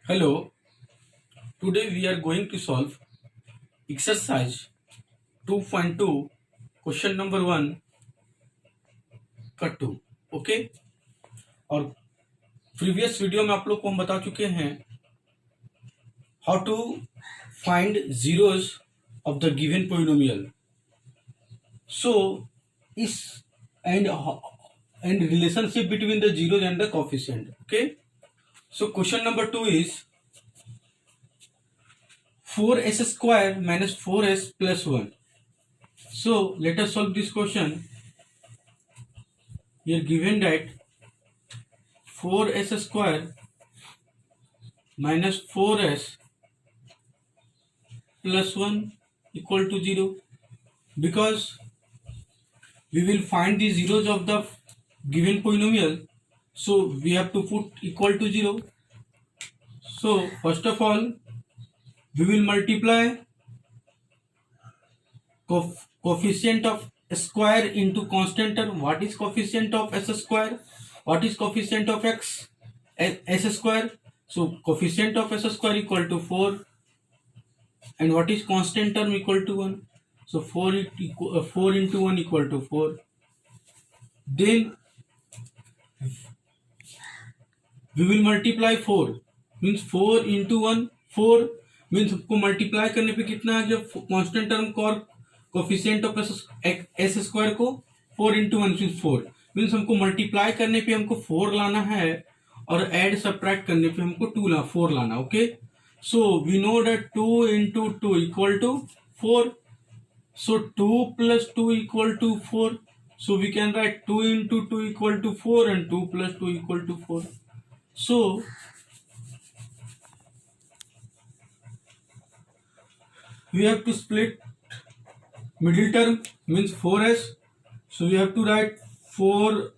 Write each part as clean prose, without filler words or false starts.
Hello, today we are going to solve exercise 2.2 question number 1 का 2। Okay, और previous video में आप लोग को हम बता चुके हैं how to find zeros of the given polynomial. So इस and relationship between the zeros and the coefficient. Okay, so question number 2 is 4s square minus 4s plus 1. So let us solve this question. Here given that 4s square minus 4s plus 1 equal to 0, because we will find the zeros of the given polynomial, so we have to put equal to 0. So first of all we will multiply coefficient of square into constant term. What is coefficient of s square? What is coefficient of x s square? So coefficient of s square equal to 4, and what is constant term equal to 1. So 4 into 1 equal to 4. Then we will multiply 4, means 4 into 1 4, means हमको multiply करने पे कितना आ गया, constant term को और coefficient of S square को 4 into 1 4, means हमको multiply करने पे हमको 4 लाना है और ऐड सब्ट्रैक्ट करने पे हमको 4 लाना। Okay, so we know that 2 into 2 equal to 4, so 2 plus 2 equal to 4, so we can write 2 into 2 equal to 4 and 2 plus 2 equal to 4. So we have to split middle term, means 4s, so we have to write 4s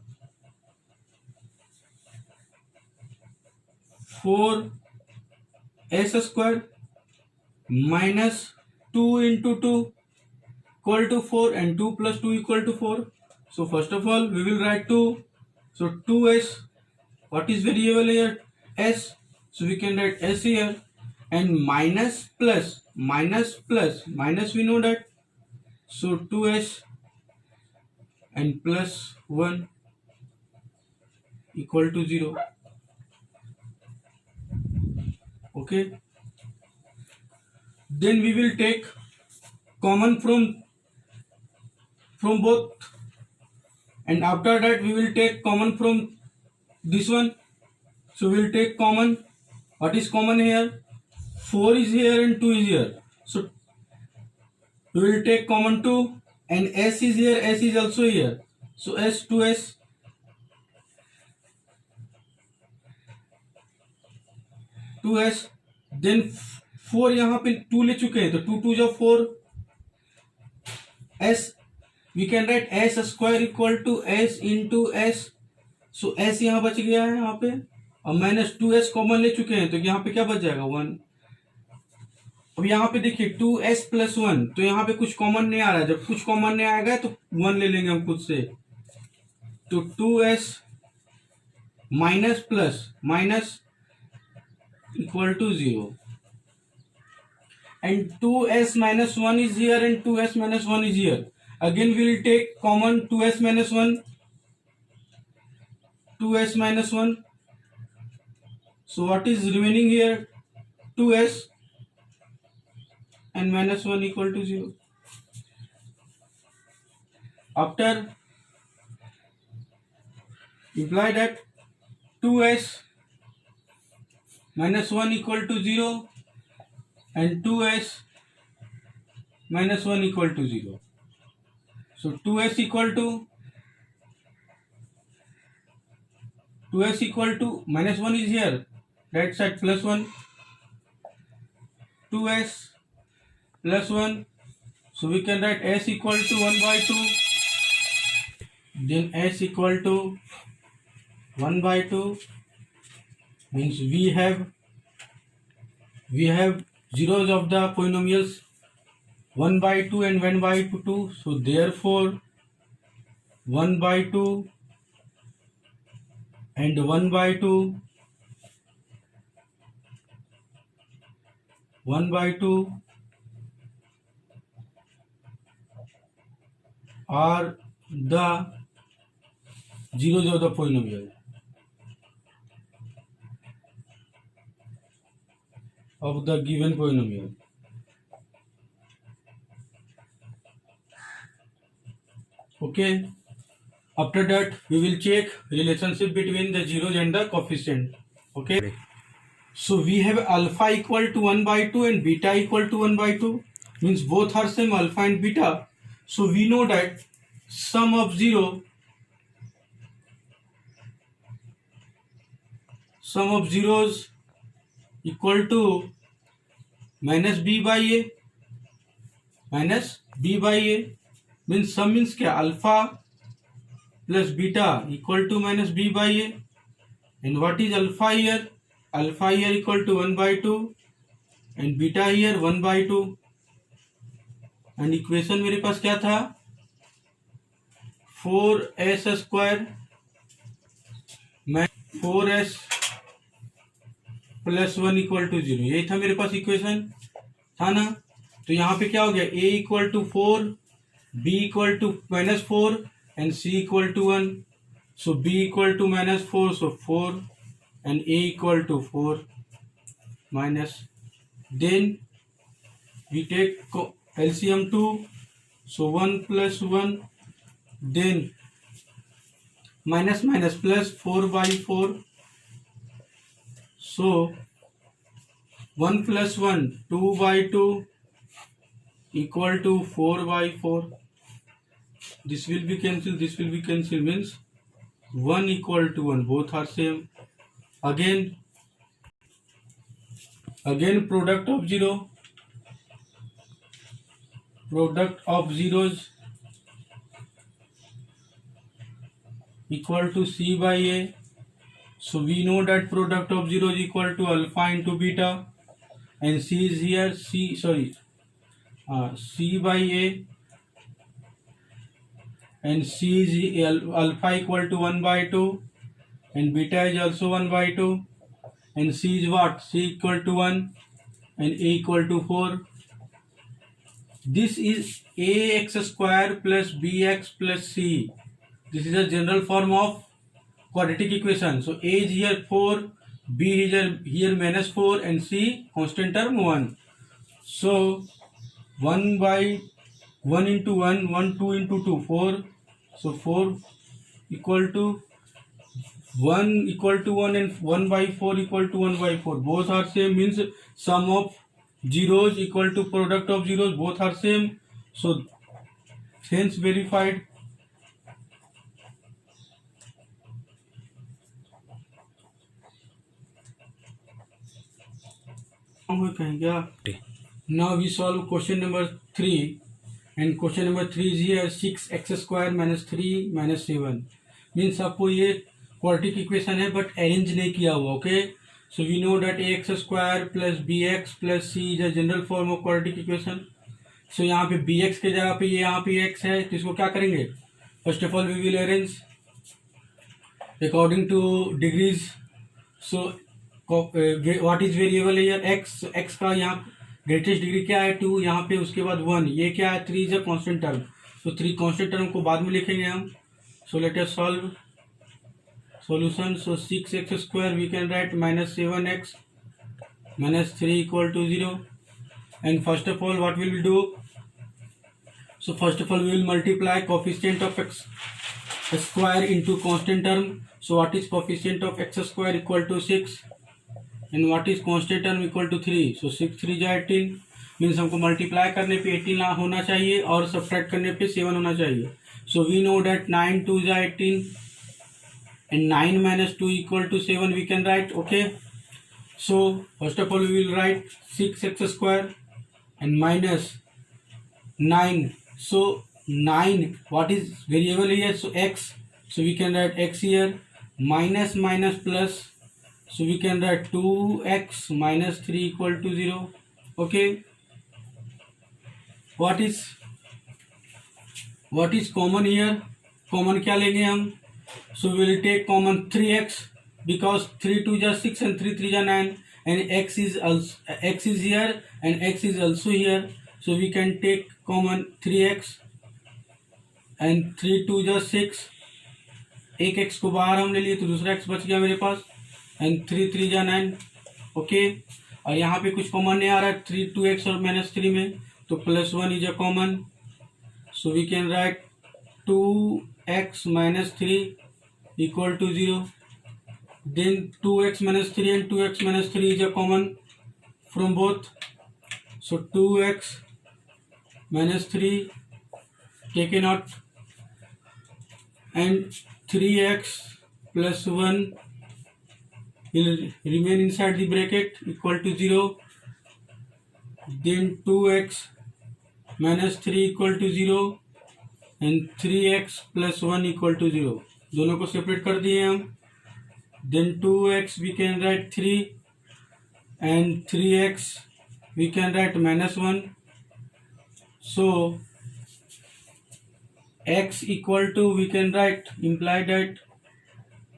square minus 2 into 2 equal to 4 and 2 plus 2 equal to 4. So first of all we will write 2, so 2s, what is variable here, s, so we can write s here, and minus plus we know that, so 2s and plus 1 equal to 0. Okay, then we will take common from both, and after that we will take common from this one. So we will take common. What is common here? 4 is here and 2 is here, so we will take common 2, and s is here, s is also here, so s 2s, then 4 यहाँ पे 2 ले चुके हैं, तो 2 2 जो 4, s we can write s square equal to s into s, so s यहाँ बच गया है यहाँ पे, और माइनस 2s कॉमन ले चुके हैं, तो यहाँ पे क्या बच जाएगा 1. अब यहाँ पे देखिए 2s प्लस 1, तो यहाँ पे कुछ कॉमन नहीं आ रहा है, जब कुछ कॉमन नहीं आएगा तो 1 ले लेंगे हम खुद से, तो 2s minus plus minus equal to 0, and 2s minus 1 is here and 2s minus 1 is here. Again we will take common 2s minus 1, 2s minus 1, so what is remaining here, 2s and minus 1 equal to 0. After imply that 2s minus 1 equal to 0 and 2s minus 1 equal to 0, so 2s equal to minus 1 is here, right side plus 1, 2s plus 1, so we can write s equal to 1 by 2, then s equal to 1 by 2, means we have zeros of the polynomials 1 by 2 and 1 by 2, so therefore 1 by 2 and 1 by 2 1/2 are the zeros of the polynomial of the given polynomial. Okay. After that, we will check relationship between the zeros and the coefficient. Okay. So we have alpha equal to 1/2 and beta equal to 1/2. Means both are same, alpha and beta. So we know that sum of zeros equal to minus b by a. Minus b by a means sum means क्या, alpha plus beta equal to minus b by a. And what is alpha here? Alpha here equal to 1/2 and beta here 1/2. and equation मेरे पास क्या था, 4s square 4s plus 1 equal to 0, यही था मेरे पास equation था ना. तो यहाँ पे क्या हो गया, a equal to 4, b equal to -4 and c equal to 1. So b equal to -4, so 4 and a equal to 4 minus. Then we take LCM 2, so 1 plus 1, then minus minus plus 4/4. So 1 plus 1 2/2 equal to 4/4. This will be cancelled, this will be cancelled, means 1 equal to 1, both are same. Again product of zeros equal to c by a. So we know that product of zeros equal to alpha into beta, and c is here, c by a, and c is alpha equal to 1/2 and beta is also 1/2, and c is what, c equal to 1 and a equal to 4. This is ax square plus bx plus c. This is a general form of quadratic equation. So a is here 4, b is here -4 and c constant term 1. So 1/1 into 1, 1 2 into 2 4. So 4 equal to 1 equal to 1 and 1/4 equal to 1/4. Both are same, means sum of zeros equal to product of zeros, both are same. So hence verified. Now we solve question number 3, and question number 3 is here 6x square minus 3 minus 7. Means आपको ये quadratic equation है but arrange नहीं किया हुआ. Okay, so we know that ax square plus bx plus c is a general form of quadratic equation. So यहाँ पे bx के जगह पे ये यहाँ पे x है, तो इसको क्या करेंगे, first of all we will arrange according to degrees. So what is variable here x. x का यहाँ ग्रेटेस्ट डिग्री क्या है 2, यहाँ पे उसके बाद 1, ये क्या है 3 इज अ कांस्टेंट टर्म. तो 3 कांस्टेंट टर्म को बाद में लिखेंगे हम. So let us solve solution. So 6x square we can write minus 7x minus 3 equal to 0. And first of all what we will do, so first of all we will multiply coefficient of x square into constant term. So what is coefficient of x square equal to 6 and what is constant term equal to 3. So 6 3 जा 18, means हमको multiply करने पे 18 होना चाहिए और subtract करने पे 7 होना चाहिए. So we know that 9 2 जा 18 and 9 minus 2 equal to 7 we can write. Okay, so first of all we will write 6x square and minus 9. So 9, what is variable here, so x, so we can write x here, minus minus plus, so we can write 2x minus 3 equal to 0. Okay, what is common here, common क्या लेंगे हम. So we will take common 3x because 3 2 जा 6 and 3 3 जा 9, and x is here and x is also here, so we can take common 3x and 3 2 जा 6, एक x को बाहर हम ले लिए तो दूसरा x बच गया मेरे पास, एंड 3 3 जा 9, ओके। और यहाँ पे कुछ कॉमन नहीं आ रहा है 3 2x और -3 में, तो +1 is a common, so we can write 2x - 3 equal to 0. Then 2x - 3 and 2x - 3 is a common from both, so 2x - 3 taken out and 3x plus 1 will remain inside the bracket equal to 0. Then 2x - 3 equal to 0 and 3x plus 1 equal to 0. दोनों को separate कर दिए हम। Then 2x we can write 3 and 3x we can write -1. So x equal to we can write, imply that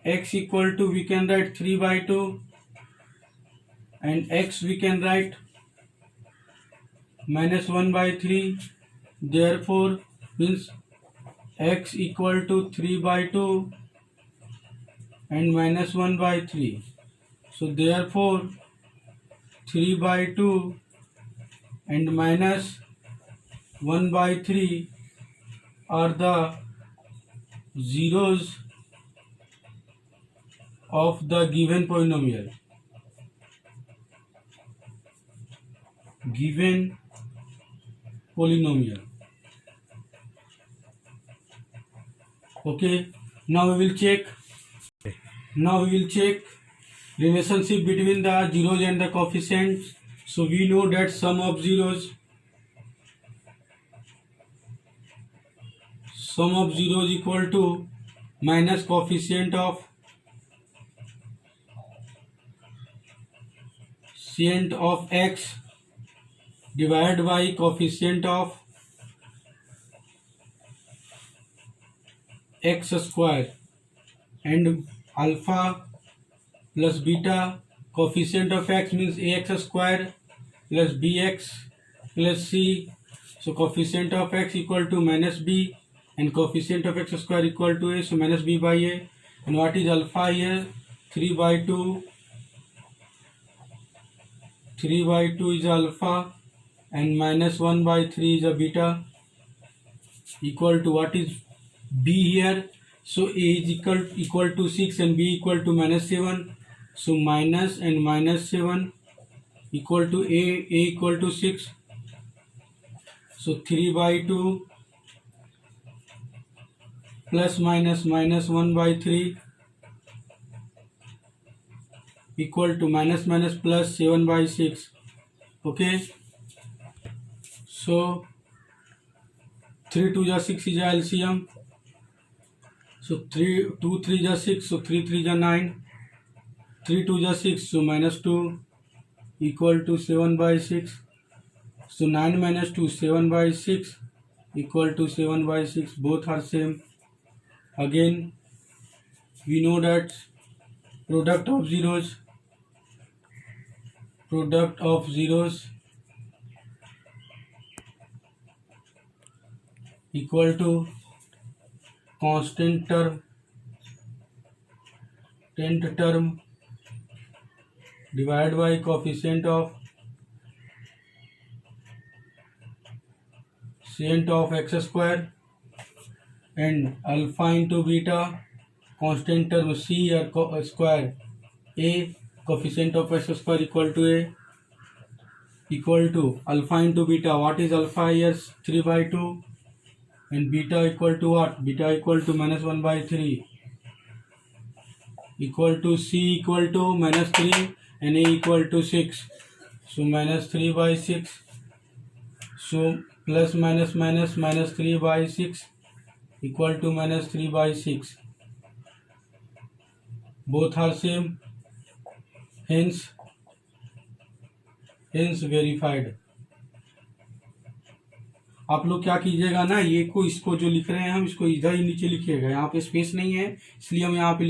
x equal to we can write 3/2 and x we can write -1/3. Therefore means x equal to 3/2 and -1/3. So therefore 3/2 and -1/3 are the zeros of the given polynomial. Okay, now we will check relationship between the zeros and the coefficients. So we know that sum of zeros equal to minus coefficient of x divided by coefficient of x square, and alpha plus beta, coefficient of x means ax square plus bx plus c, so coefficient of x equal to -b and coefficient of x square equal to a, so -b by a. And what is alpha here? 3/2 is alpha and -1/3 is a beta, equal to what is b here? So a is equal to 6 and b equal to -7, so minus and -7 equal to a equal to 6, so 3/2 plus minus -1/3 equal to minus plus 7/6. Okay, so 3 2 जा 6 is a LCM, so 2 3 जा 6, so 3 3 जा 9, 3 2 जा 6, so -2 equal to 7/6, so 9 - 2 7/6 equal to 7/6, both are same. Again we know that product of zeros equal to constant term, 10th term divided by coefficient of x square, and alpha into beta, constant term c or square a, coefficient of x square equal to a, equal to alpha into beta. What is alpha here? 3/2, and beta equal to what? Beta equal to -1/3, equal to c equal to -3 and a equal to 6, so -3/6, so plus minus -3/6 equal to -3/6, both are same, hence verified. आप लोग क्या कीजिएगा ना, ये को इसको जो लिख रहे हैं हम इसको इधर ही नीचे लिखिएगा, यहाँ पे स्पेस नहीं है इसलिए हम यहाँ पे